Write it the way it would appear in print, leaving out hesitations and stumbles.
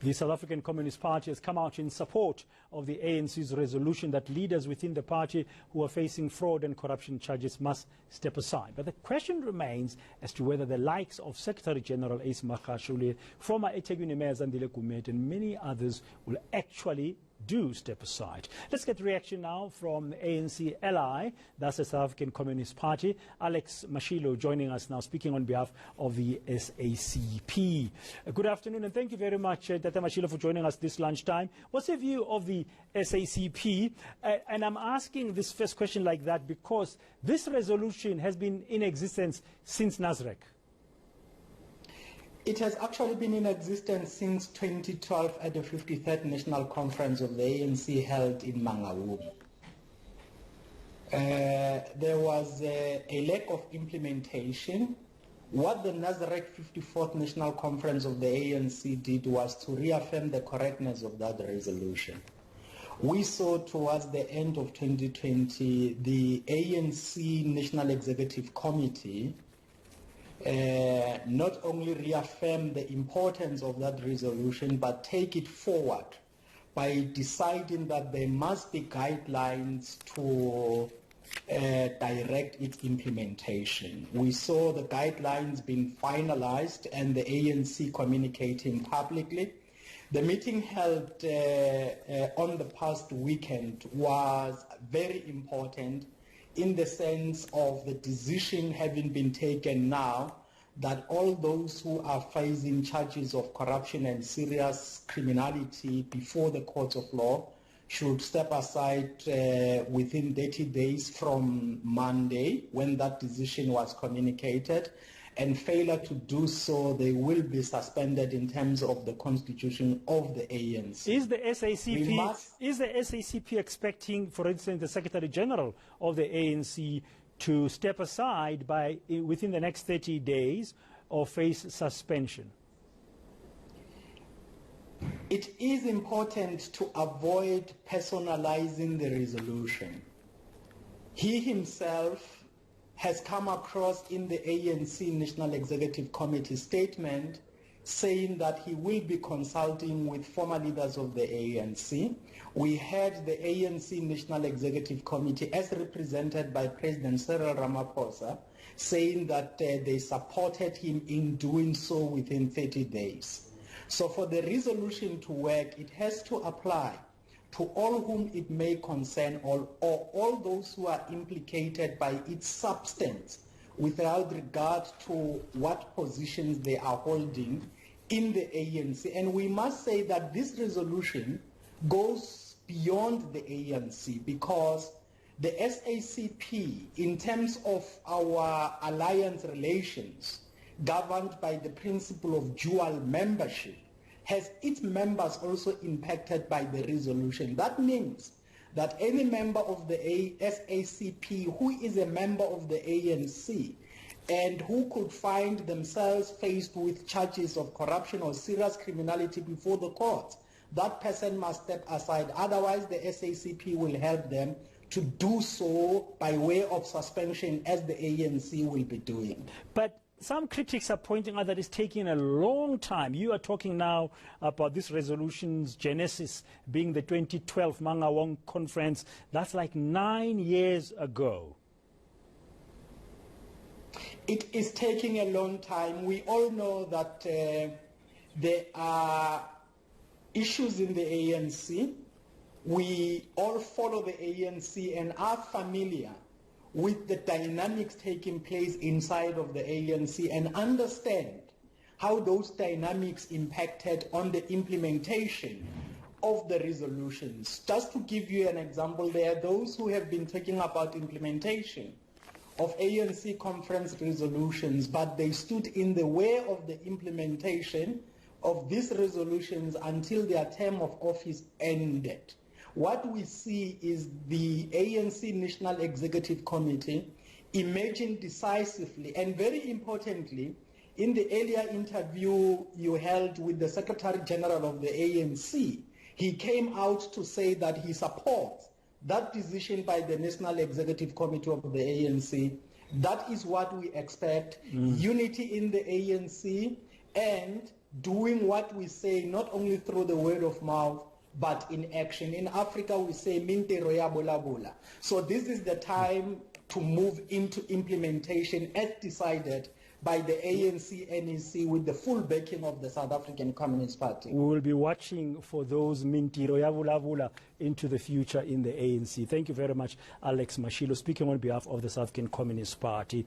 The South African Communist Party has come out in support of the ANC's resolution that leaders within the party who are facing fraud and corruption charges must step aside. But the question remains as to whether the likes of Secretary General Alex Mashilo, former eThekwini Mayor Zandile Gumede, and many others will actually do step aside. Let's get reaction now from the ANC ally, that's the South African Communist Party. Alex Mashilo joining us now, speaking on behalf of the SACP. Good afternoon, and thank you very much, Tata Mashilo, for joining us this lunchtime. What's the view of the SACP? And I'm asking this first question like that because this resolution has been in existence since Nasrec. It has actually been in existence since 2012 at the 53rd National Conference of the ANC held in Mangaung. There was a lack of implementation. What the Nasrec 54th National Conference of the ANC did was to reaffirm the correctness of that resolution. We saw towards the end of 2020 the ANC National Executive Committee not only reaffirm the importance of that resolution, but take it forward by deciding that there must be guidelines to direct its implementation. We saw the guidelines being finalized and the ANC communicating publicly. The meeting held on the past weekend was very important in the sense of the decision having been taken now that all those who are facing charges of corruption and serious criminality before the courts of law should step aside within 30 days from Monday when that decision was communicated, and failure to do so, they will be suspended in terms of the constitution of the ANC. Is the SACP expecting, for instance, the Secretary General of the ANC to step aside within the next 30 days or face suspension? It is important to avoid personalizing the resolution. He himself has come across in the ANC National Executive Committee statement saying that he will be consulting with former leaders of the ANC. We had the ANC National Executive Committee, as represented by President Cyril Ramaphosa, saying that they supported him in doing so within 30 days. So for the resolution to work, it has to apply to all whom it may concern, or all those who are implicated by its substance without regard to what positions they are holding in the ANC. And we must say that this resolution goes beyond the ANC because the SACP, in terms of our alliance relations, governed by the principle of dual membership, has its members also impacted by the resolution. That means that any member of the SACP who is a member of the ANC and who could find themselves faced with charges of corruption or serious criminality before the court, that person must step aside. Otherwise, the SACP will help them to do so by way of suspension, as the ANC will be doing. But some critics are pointing out that it's taking a long time. You are talking now about this resolution's genesis being the 2012 Mangaung conference. That's like 9 years ago. It is taking a long time. We all know that there are issues in the ANC. We all follow the ANC and are familiar with the dynamics taking place inside of the ANC and understand how those dynamics impacted on the implementation of the resolutions. Just to give you an example, there are those who have been talking about implementation of ANC conference resolutions, but they stood in the way of the implementation of these resolutions until their term of office ended. What we see is the ANC National Executive Committee emerging decisively, and very importantly, in the earlier interview you held with the Secretary General of the ANC, he came out to say that he supports that decision by the National Executive Committee of the ANC. That is what we expect, unity in the ANC, and doing what we say, not only through the word of mouth, but in action. In Africa, we say, "Mintero ya bola bola." So this is the time to move into implementation as decided by the ANC NEC with the full backing of the South African Communist Party. We will be watching for those mintiro ya vula vula into the future in the ANC. Thank you very much, Alex Mashilo, speaking on behalf of the South African Communist Party.